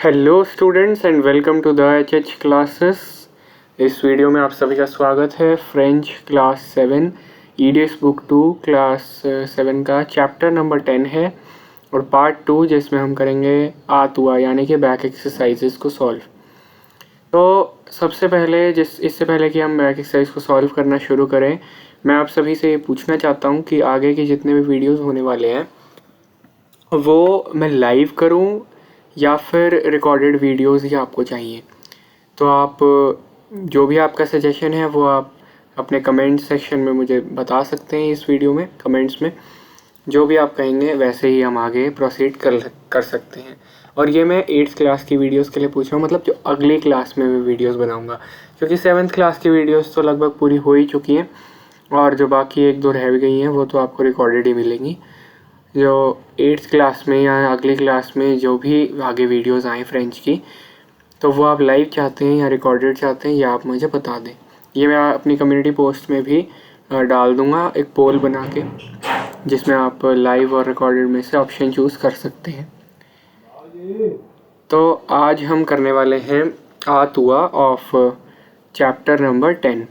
Hello students and welcome to the H classes. इस video में आप सभी का स्वागत है। French class 7 EDS book 2 class 7 का चैप्टर नंबर 10 है और पार्ट 2 जिसमें हम करेंगे आतुआ यानी कि बैक एक्सरसाइजेस को सॉल्व। तो सबसे पहले इससे पहले कि हम बैक एक्सरसाइज को सॉल्व करना शुरू करें, मैं आप सभी से ये पूछना चाहता हूँ कि आगे के जितने भी वीडियोज़ होने वाले हैं वो मैं लाइव करूँ या फिर रिकॉर्डेड वीडियोस ही आपको चाहिए। तो आप जो भी आपका सजेशन है वो आप अपने कमेंट सेक्शन में मुझे बता सकते हैं। इस वीडियो में कमेंट्स में जो भी आप कहेंगे वैसे ही हम आगे प्रोसीड कर सकते हैं। और ये मैं 8th क्लास की वीडियोस के लिए पूछ रहा हूँ, मतलब जो अगली क्लास में मैं वीडियोस बनाऊँगा, क्योंकि 7th क्लास की वीडियोस तो लगभग पूरी हो ही चुकी हैं और जो बाकी 1-2 रह गई हैं वो तो आपको रिकॉर्डेड ही मिलेंगी। जो 8th क्लास में या अगली क्लास में जो भी आगे वीडियोस आए फ्रेंच की, तो वो आप लाइव चाहते हैं या रिकॉर्डेड चाहते हैं या आप मुझे बता दें। ये मैं अपनी कम्युनिटी पोस्ट में भी डाल दूँगा एक पोल बना के, जिसमें आप लाइव और रिकॉर्डेड में से ऑप्शन चूज़ कर सकते हैं। तो आज हम करने वाले हैं आतुआ ऑफ चैप्टर नंबर 10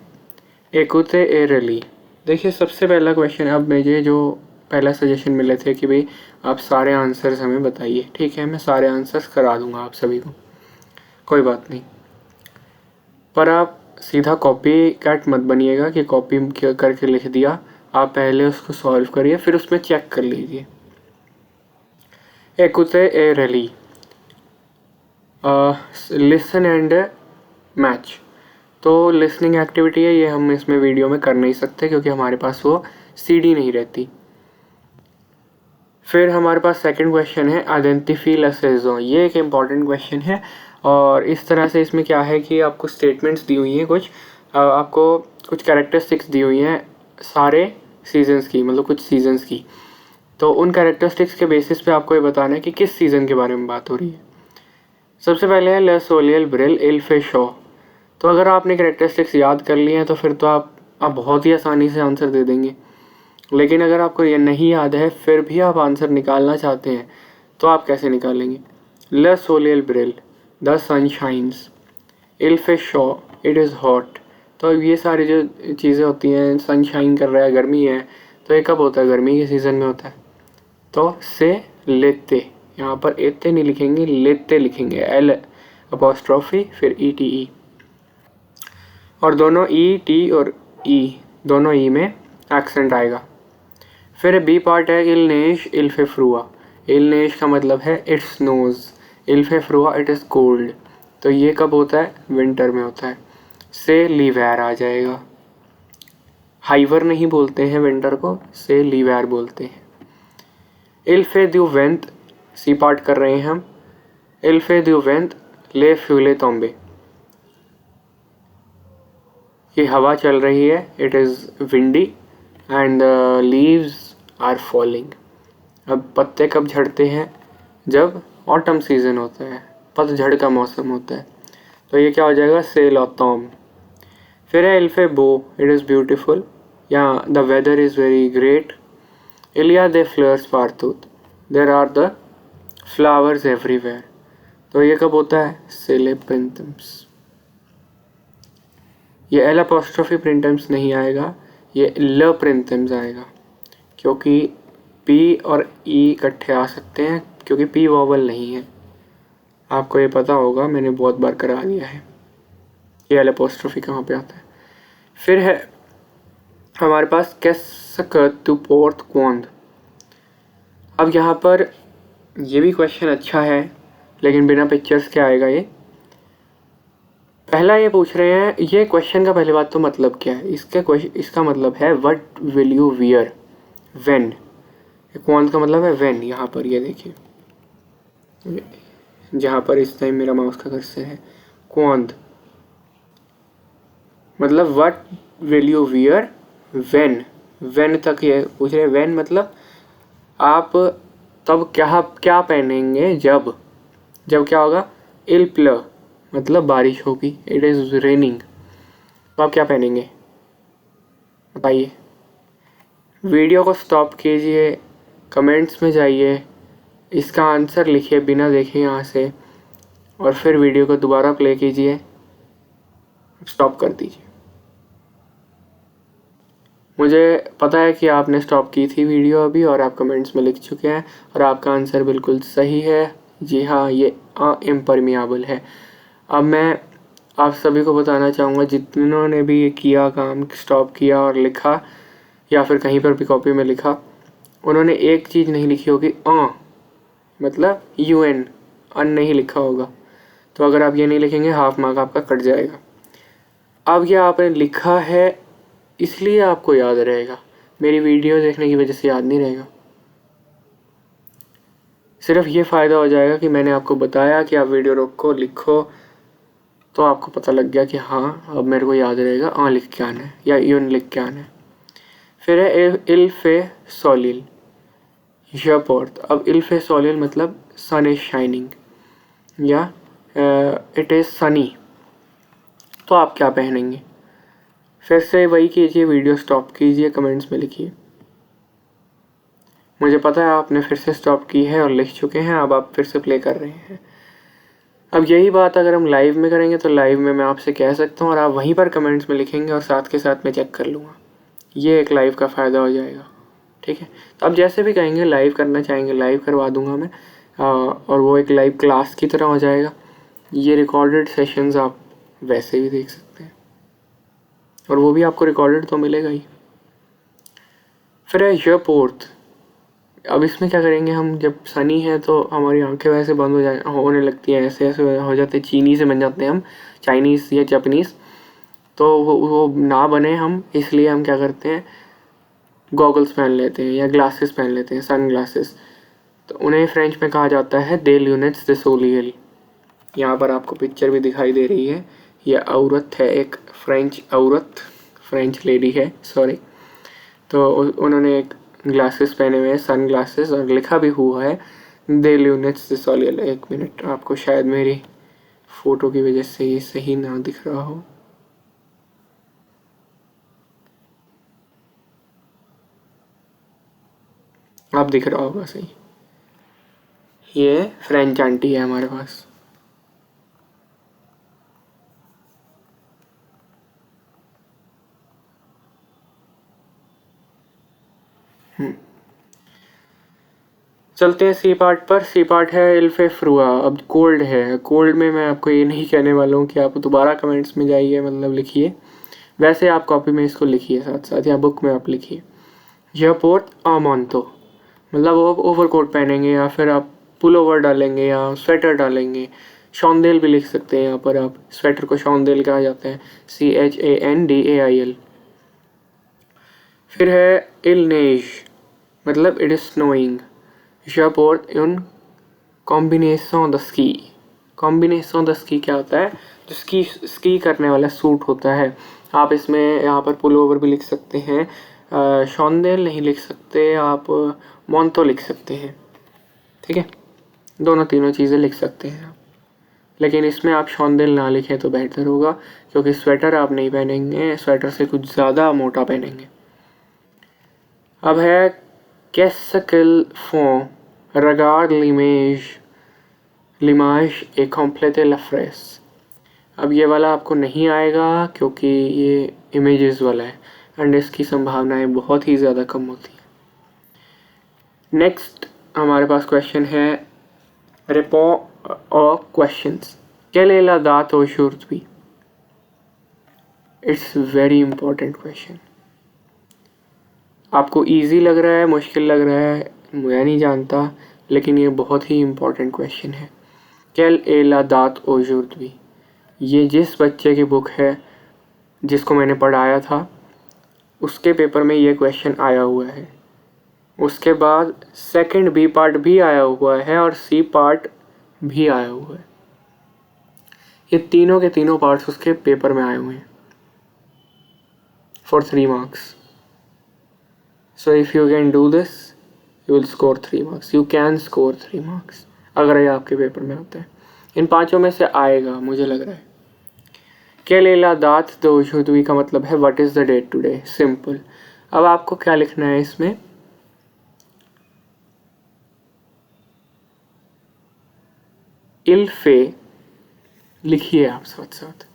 एकुते एरली। देखिए सबसे पहला क्वेश्चन, अब मुझे जो पहला सजेशन मिले थे कि भाई आप सारे आंसर्स हमें बताइए। ठीक है, मैं सारे आंसर्स करा दूंगा आप सभी को, कोई बात नहीं। पर आप सीधा कॉपी कैट मत बनिएगा कि कॉपी करके लिख दिया। आप पहले उसको सॉल्व करिए फिर उसमें चेक कर लीजिए। एकुते एरली, लिसन एंड मैच। तो लिसनिंग एक्टिविटी है, ये हम इसमें वीडियो में कर नहीं सकते क्योंकि हमारे पास वो सीडी नहीं रहती। फिर हमारे पास सेकंड क्वेश्चन है आइडेंटिफी ला सेज़ों। ये एक इम्पॉर्टेंट क्वेश्चन है और इस तरह से इसमें क्या है कि आपको स्टेटमेंट्स दी हुई हैं, कुछ आपको कुछ कैरेक्टरिस्टिक्स दी हुई हैं सारे सीजन्स की, मतलब कुछ सीजन्स की। तो उन कैरेक्टरिस्टिक्स के बेसिस पे आपको ये बताना है कि किस सीज़न के बारे में बात हो रही है। सबसे पहले है ले सोलियल ब्रिल इल फे शो। तो अगर आपने कैरेक्टरिस्टिक्स याद कर लिए हैं तो फिर तो आप बहुत ही आसानी से आंसर दे देंगे। लेकिन अगर आपको ये नहीं याद है फिर भी आप आंसर निकालना चाहते हैं तो आप कैसे निकालेंगे। ल सोलियल ब्रिल द सन शाइन्स, इल फिश शो इट इज़ हॉट। तो ये सारी जो चीज़ें होती हैं, सनशाइन कर रहा है, गर्मी है, तो ये कब होता है? गर्मी के सीज़न में होता है। तो से लेते, यहाँ पर एते नहीं लिखेंगे, लेते लिखेंगे, एल अपोस्ट्रोफी फिर ई टी ई, और दोनों ई टी और ई दोनों ई में एक्सेंट आएगा। फिर बी पार्ट है इल नेश इल फेफ्रुआ। इल नेश का मतलब है इट स्नोज, इल फेफ्रुआ इट इज़ कोल्ड। तो ये कब होता है? विंटर में होता है। से लीवैर आ जाएगा। हाइवर नहीं बोलते हैं विंटर को, से लीवैर बोलते हैं। इल फे द्यू वेंत, सी पार्ट कर रहे हैं हम। इल फे द्यू वेंत ले फ्यूले तोम्बे, ये हवा चल रही है, it is windy and the leaves are falling. अब पत्ते कब झड़ते हैं? जब ऑटम सीजन होता है, पतझड़ का मौसम होता है। तो ये क्या हो जाएगा? सेल ऑटम। फिर है इल्फे बो, इट इज़ ब्यूटिफुल, या the weather is very great. इलिया दे फ्लवर्स पार्थूत, there are the flowers everywhere. तो ये कब होता है? सेले प्रिंटम्स। ये एल अपोस्ट्रोफी प्रिंटम्स नहीं आएगा, ये ल प्रिंटम्स आएगा, क्योंकि पी और ई इकट्ठे आ सकते हैं क्योंकि पी वॉवल नहीं है। आपको ये पता होगा, मैंने बहुत बार करा दिया है ये एल अपोस्ट्रोफी कहाँ पे आता है। फिर है हमारे पास कैसक टू पोर्थ क्वांद। अब यहाँ पर ये भी क्वेश्चन अच्छा है लेकिन बिना पिक्चर्स के आएगा ये। पहला ये पूछ रहे हैं, ये क्वेश्चन का पहले बात तो मतलब क्या है इसका मतलब है what will you wear when. क्वांद का मतलब है व्हेन। यहाँ पर ये देखिए, जहाँ पर इस टाइम मेरा माउस का कर्सर है, क्वांद मतलब what will you wear when. When तक ये पूछ रहे, व्हेन मतलब आप तब क्या पहनेंगे जब। जब क्या होगा? इल प्ल मतलब बारिश होगी, इट इज़ रेनिंग, तो आप क्या पहनेंगे बताइए। वीडियो को स्टॉप कीजिए, कमेंट्स में जाइए, इसका आंसर लिखिए बिना देखे यहाँ से, और फिर वीडियो को दोबारा प्ले कीजिए, स्टॉप कर दीजिए। मुझे पता है कि आपने स्टॉप की थी वीडियो अभी और आप कमेंट्स में लिख चुके हैं और आपका आंसर बिल्कुल सही है। जी हाँ, ये इम्परमिएबल है। अब मैं आप सभी को बताना चाहूँगा, जिन्होंने भी ये किया काम, स्टॉप किया और लिखा या फिर कहीं पर भी कॉपी में लिखा, उन्होंने एक चीज़ नहीं लिखी होगी, मतलब UN अन नहीं लिखा होगा। तो अगर आप ये नहीं लिखेंगे, हाफ मार्क आपका कट जाएगा। अब ये आपने लिखा है इसलिए आपको याद रहेगा, मेरी वीडियो देखने की वजह से याद नहीं रहेगा। सिर्फ ये फ़ायदा हो जाएगा कि मैंने आपको बताया कि आप वीडियो रोको, लिखो, तो आपको पता लग गया कि हाँ अब मेरे को याद रहेगा लिख के आना है या यून लिख के आना है। फिर है इल्फे सोलिल यपोर्थ। अब इल्फे सोलिल मतलब सन इज शाइनिंग या इट इज़ सनी, तो आप क्या पहनेंगे? फिर से वही कीजिए, वीडियो स्टॉप कीजिए, कमेंट्स में लिखिए। मुझे पता है आपने फिर से स्टॉप की है और लिख चुके हैं, अब आप फिर से प्ले कर रहे हैं। अब यही बात अगर हम लाइव में करेंगे तो लाइव में मैं आपसे कह सकता हूँ और आप वहीं पर कमेंट्स में लिखेंगे और साथ के साथ मैं चेक कर लूँगा। ये एक लाइव का फ़ायदा हो जाएगा, ठीक है। तो आप जैसे भी कहेंगे, लाइव करना चाहेंगे लाइव करवा दूँगा मैं, और वो एक लाइव क्लास की तरह हो जाएगा। ये रिकॉर्डेड सेशंस आप वैसे भी देख सकते हैं और वो भी आपको रिकॉर्डेड तो मिलेगा ही। फिर है यपोर्थ। अब इसमें क्या करेंगे हम, जब सनी है तो हमारी आंखें वैसे बंद होने लगती हैं, ऐसे ऐसे हो जाते हैं, चीनी से बन जाते हैं हम, चाइनीज़ या जापानीज़। तो वो ना बने हम, इसलिए हम क्या करते हैं, गॉगल्स पहन लेते हैं या ग्लासेस पहन लेते हैं, सन ग्लासेस। तो उन्हें फ्रेंच में कहा जाता है दे ल्यूनेट्स दे सोलियल। यहाँ पर आपको पिक्चर भी दिखाई दे रही है, यह औरत है, एक फ्रेंच औरत, फ्रेंच लेडी है, सॉरी। तो उन्होंने एक ग्लासेस पहने हुए हैं, सन ग्लासेस, और लिखा भी हुआ है दे ल्यूनेट्स दे सोलियल। एक मिनट, आपको शायद मेरी फ़ोटो की वजह से ये सही ना दिख रहा हो। आप दिख रहा होगा सही, ये फ्रेंच आंटी है हमारे पास। चलते हैं सी पार्ट पर। सी पार्ट है इल्फे फ्रुआ। अब कोल्ड है, कोल्ड में मैं आपको ये नहीं कहने वाला हूँ कि आप दोबारा कमेंट्स में जाइए, मतलब लिखिए, वैसे आप कॉपी में इसको लिखिए साथ साथ या बुक में आप लिखिए। यह पोर्ट आमोंतो, मतलब वो ओवर कोट पहनेंगे या फिर आप पुल ओवर डालेंगे या स्वेटर डालेंगे। शौंदेल भी लिख सकते हैं यहाँ पर आप, स्वेटर को शौंदेल कहा जाता है, CHANDAIL। फिर है इलनेज, मतलब इट इज़ स्नोइंग। यह पोर्ट उन combination the ski. Combination the ski क्या होता है, जो स्की करने वाला सूट होता है। आप इसमें यहाँ पर पुल ओवर भी लिख सकते हैं, शौंदेल नहीं लिख सकते आप, मोंतो लिख सकते हैं, ठीक है। दोनों तीनों चीज़ें लिख सकते हैं आप, लेकिन इसमें आप शौंदेल ना लिखें तो बेहतर होगा, क्योंकि स्वेटर आप नहीं पहनेंगे, स्वेटर से कुछ ज़्यादा मोटा पहनेंगे। अब है कैसकल फों रगार लिमाज ए कॉम्प्लेटे लफ्रेस। अब ये वाला आपको नहीं आएगा क्योंकि ये इमेजेस वाला है एंड इसकी संभावनाएं बहुत ही ज़्यादा कम होती हैं। नेक्स्ट हमारे पास क्वेश्चन है रेपो और क्वेश्चंस। क्या लेला दात और शुर्त भी, इट्स वेरी इंपॉर्टेंट क्वेश्चन। आपको इजी लग रहा है, मुश्किल लग रहा है, मैं नहीं जानता, लेकिन ये बहुत ही इम्पोर्टेंट क्वेश्चन है। कैल एला दात ओजुर्द भी, ये जिस बच्चे की बुक है जिसको मैंने पढ़ाया था उसके पेपर में ये क्वेश्चन आया हुआ है। उसके बाद सेकंड बी पार्ट भी आया हुआ है और सी पार्ट भी आया हुआ है। ये तीनों के तीनों पार्ट्स उसके पेपर में आए हुए हैं for 3 marks. So if you can do this, you will score 3 marks. You can score 3 marks अगर ये आपके पेपर में आता है। इन पांचों में से आएगा मुझे लग रहा है। के लेला दात दो शुद्वी का मतलब है what is the date today, simple. अब आपको क्या लिखना है इसमें, इल्फे लिखिए आप साथ साथ।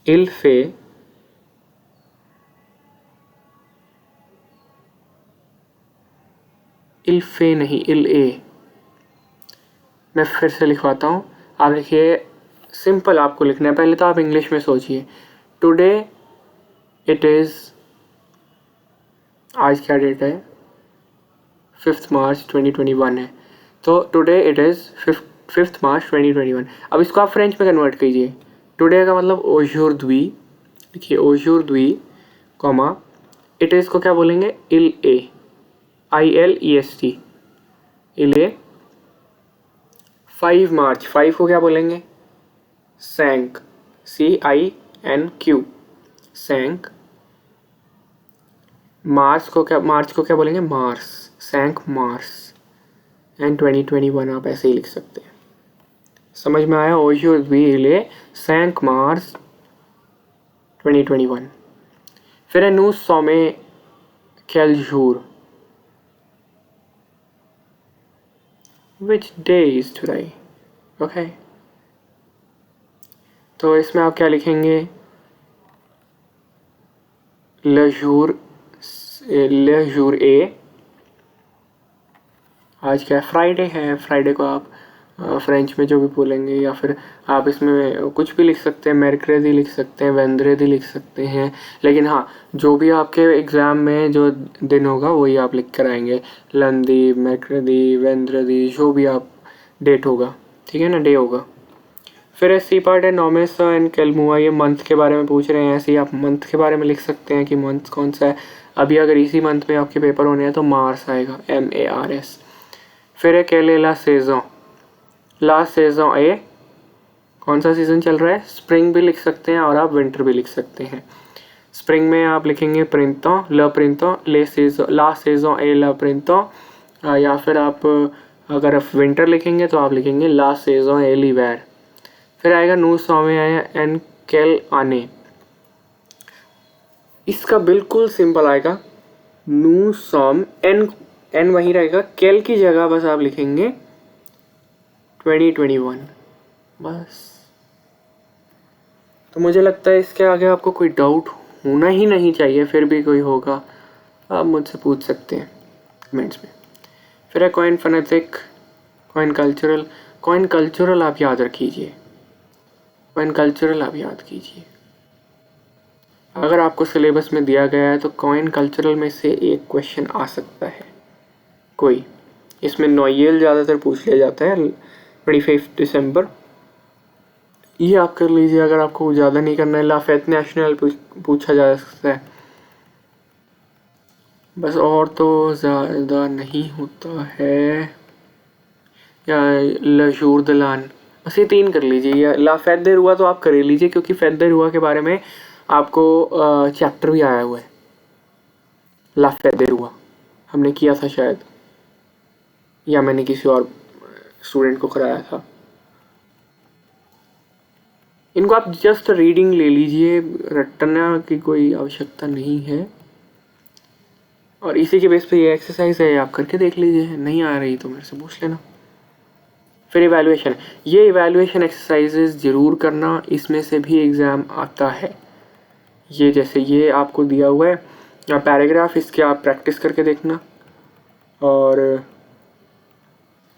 इल फे, इल फे नहीं, इल ए। मैं फिर से लिखवाता हूँ, आप लिखिए। सिंपल आपको लिखना है, पहले तो आप इंग्लिश में सोचिए। टुडे इट इज़, आज क्या डेट है, 5 मार्च 2021 है, तो टुडे इट इज़ 5 मार्च 2021। अब इसको आप फ्रेंच में कन्वर्ट कीजिए। टुडे का मतलब ओजुर्द्वी, देखिए ओजुर्द्वी, कॉमा इट इज़ को क्या बोलेंगे, इल ए, ILEST, इल ए। 5 मार्च, 5 को क्या बोलेंगे, सैंक, CINQ, सैंक। मार्च को क्या बोलेंगे, मार्स, सैंक मार्स। एंड 2021 आप ऐसे ही लिख सकते हैं। समझ में आया, ओजुर्द्वी सैंक मार्स 2021। फिर है नू सोमे कैलजूर, which day is today, okay. तो इसमें आप क्या लिखेंगे, लेजूर ए, आज क्या है, फ्राइडे है। फ्राइडे को आप फ्रेंच में जो भी बोलेंगे, या फिर आप इसमें कुछ भी लिख सकते हैं, मेरक्रेदी लिख सकते हैं, वेंद्रेदी लिख सकते हैं। लेकिन हाँ, जो भी आपके एग्ज़ाम में जो दिन होगा वही आप लिख कर आएंगे, लंदी, मेरक्रेदी, वेंद्रेदी, जो भी आप डेट होगा, ठीक है ना, डे होगा। फिर सी पार्ट है नोमेस एंड कैलमुआ, ये मंथ के बारे में पूछ रहे हैं। ऐसे ही आप मंथ के बारे में लिख सकते हैं कि मंथ कौन सा है। अभी अगर इसी मंथ में आपके पेपर होने हैं तो मार्स आएगा, MARS। फिर है केले ला सेजों, ला सेजों ए, कौन सा सीज़न चल रहा है, स्प्रिंग भी लिख सकते हैं और आप विंटर भी लिख सकते हैं। स्प्रिंग में आप लिखेंगे प्रिंतो, ल प्रिंतो, ले सेजो, ला सेजों ए ला प्रिंतो। या फिर आप अगर विंटर लिखेंगे तो आप लिखेंगे ला सेजों ए लीवेर। फिर आएगा नू सौमे आया एन केल आने, इसका बिल्कुल सिंपल आएगा, नू सॉम, एन वहीं रहेगा, केल की जगह बस आप लिखेंगे 2021, बस। तो मुझे लगता है इसके आगे आपको कोई डाउट होना ही नहीं चाहिए, फिर भी कोई होगा आप मुझसे पूछ सकते हैं कमेंट्स में। फिर है coin phonetic, coin cultural. Coin cultural आप याद रखिए, कॉइन कल्चरल आप याद कीजिए। अगर आपको सिलेबस में दिया गया है तो कॉइन कल्चरल में से एक क्वेश्चन आ सकता है कोई। इसमें नोएल ज़्यादातर पूछ लिया जाता है, 25 दिसंबर, ये आप कर लीजिए। अगर आपको ज़्यादा नहीं करना है, लाफेत नेशनल पूछा जा सकता है, बस। और तो ज़्यादा नहीं होता है, या लशूर दलान, बस ये 3 कर लीजिए। या लाफेत देर हुआ तो आप कर ही लीजिए, क्योंकि फैदर हुआ के बारे में आपको चैप्टर भी आया हुआ है। लाफेदेर हुआ हमने किया था शायद, या मैंने किसी और स्टूडेंट को कराया था। इनको आप जस्ट रीडिंग ले लीजिए, रटना की कोई आवश्यकता नहीं है। और इसी के बेस पे ये एक्सरसाइज है, आप करके देख लीजिए, नहीं आ रही तो मेरे से पूछ लेना। फिर इवैल्यूएशन, ये इवैल्यूएशन एक्सरसाइजेज ज़रूर करना, इसमें से भी एग्ज़ाम आता है। ये जैसे ये आपको दिया हुआ है पैराग्राफ, इसके आप प्रैक्टिस करके देखना, और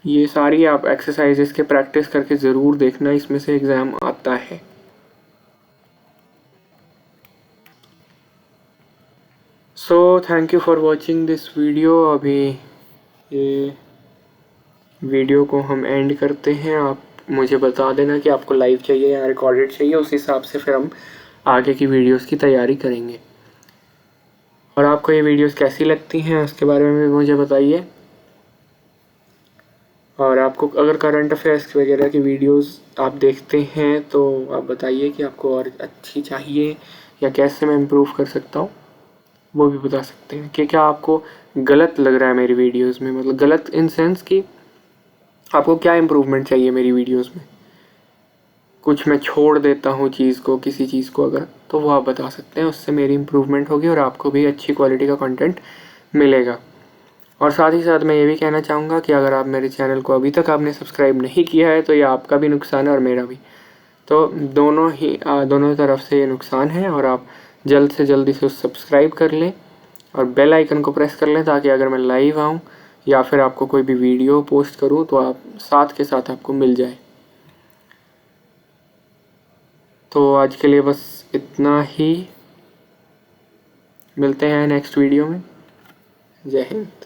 ये सारी आप एक्सरसाइजेस के प्रैक्टिस करके ज़रूर देखना, इसमें से एग्ज़ाम आता है। So thank you for watching this video. अभी ये वीडियो को हम एंड करते हैं। आप मुझे बता देना कि आपको लाइव चाहिए या रिकॉर्डेड चाहिए, उस हिसाब से फिर हम आगे की वीडियोस की तैयारी करेंगे। और आपको ये वीडियोस कैसी लगती हैं उसके बारे में भी मुझे बताइए। और आपको अगर करंट अफेयर्स वगैरह की वीडियोस आप देखते हैं तो आप बताइए कि आपको और अच्छी चाहिए या कैसे मैं इम्प्रूव कर सकता हूँ, वो भी बता सकते हैं। कि क्या आपको गलत लग रहा है मेरी वीडियोस में, मतलब गलत इन सेंस कि आपको क्या इम्प्रूवमेंट चाहिए मेरी वीडियोस में। कुछ मैं छोड़ देता हूँ चीज़ को, किसी चीज़ को अगर, तो वो आप बता सकते हैं, उससे मेरी इम्प्रूवमेंट होगी और आपको भी अच्छी क्वालिटी का कंटेंट मिलेगा। और साथ ही साथ मैं ये भी कहना चाहूँगा कि अगर आप मेरे चैनल को अभी तक आपने सब्सक्राइब नहीं किया है तो ये आपका भी नुकसान है और मेरा भी। तो दोनों तरफ से ये नुकसान है। और आप जल्द से जल्द इसे सब्सक्राइब कर लें और बेल आइकन को प्रेस कर लें, ताकि अगर मैं लाइव आऊँ या फिर आपको कोई भी वीडियो पोस्ट करूँ तो आप साथ के साथ आपको मिल जाए। तो आज के लिए बस इतना ही, मिलते हैं नेक्स्ट वीडियो में। जय हिंद।